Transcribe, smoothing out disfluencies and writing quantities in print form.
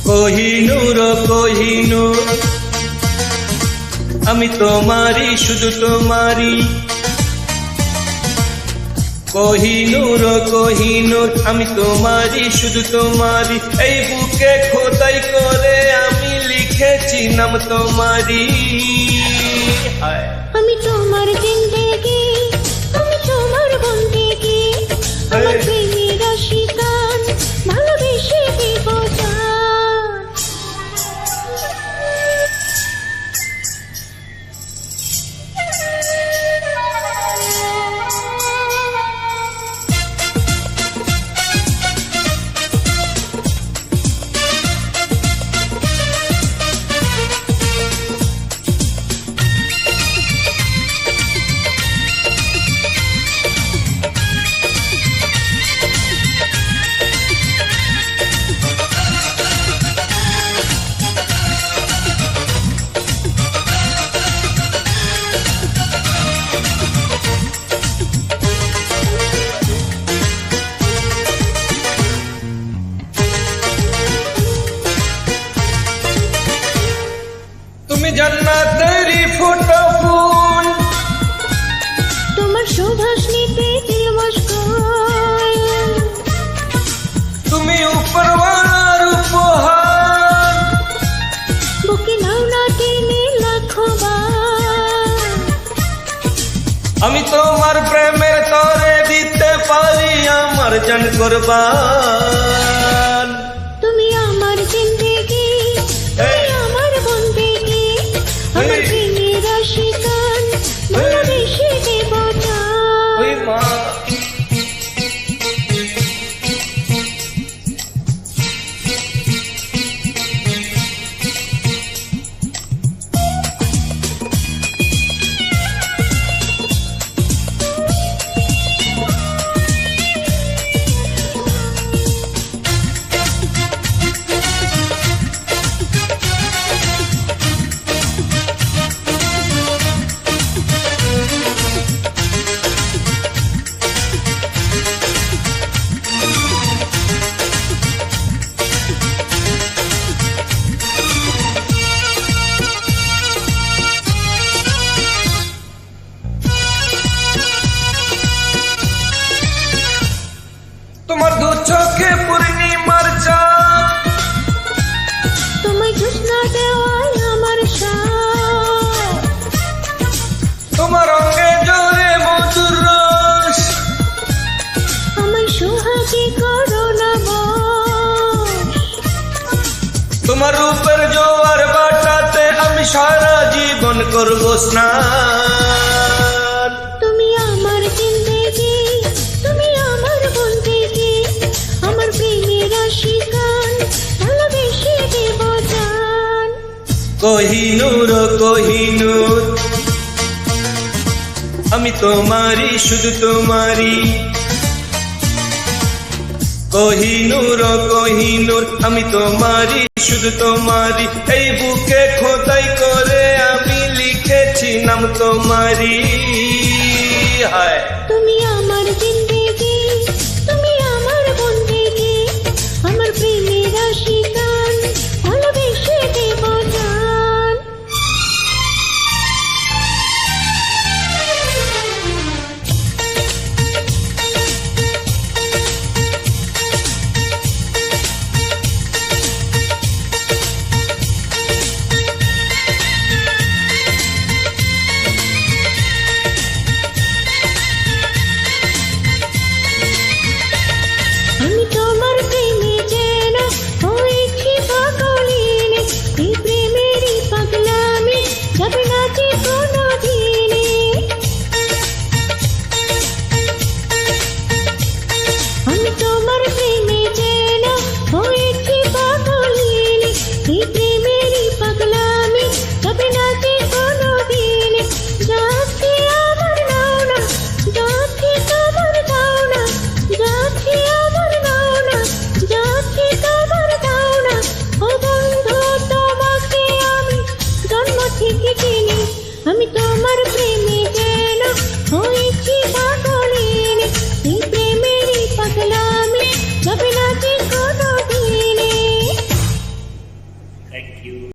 কোহিনূর কোহিনূর আমি তোমারি শুধু তোমারি। কোহিনূর কোহিনূর আমি তোমারি শুধু তোমারি। এই বুকে খোদাই করে আমি লিখেছি নাম তোমারি। আমি তোমার জিন্দেগি, আমি তোমার বন্দেগি, আমার প্রেমের আশিকান ভালোবেসে দেব জান। তুমি জান্নাতেরই ফুটো ফুল, তোমার সুবাস নিতে দিল মশগুল। তুমি উপরওয়ালার উপহার, বুকে নাও না টেনে লাখো বার। আমি তোমার প্রেমের তরে দিতে পারি আমার জান কুরবান। তুমি আমার জিন্দেগি, তুমি আমার বন্দেগি, আমার প্রেমের আশিকান ভালোবেসে দেব জান। ওই মা তোমার দু চোখে পূর্ণিমার চাঁদ, তোমায় জ্যোৎস্না দেওয়াই আমার সাথ। তোমার অঙ্গে জোরে মধুর রস, আমায় সোহাগী করো না বশ। তোমার রূপের জোয়ার বাটাতে আমি সারা জীবন করব স্নান। তুমি আমার জিন্দেগি, তুমি আমার বন্দেগি, আমার প্রেমের আশিকান ভালোবেসে দেব জান। কোহিনূর কোহিনূর আমি তোমারি শুধু তোমারি। কোহিনূর কোহিনূর আমি তোমারি শুধু তোমারি। এই বুকে খোদাই করে আমি লিখেছি নাম তোমারি। হায় তুমি আমার জিন্দেগি, তুমি আমার বন্দেগি, আমার প্রেমের আশিকান ভালোবেসে দেব জান। প্রেমে যেন হয়েছি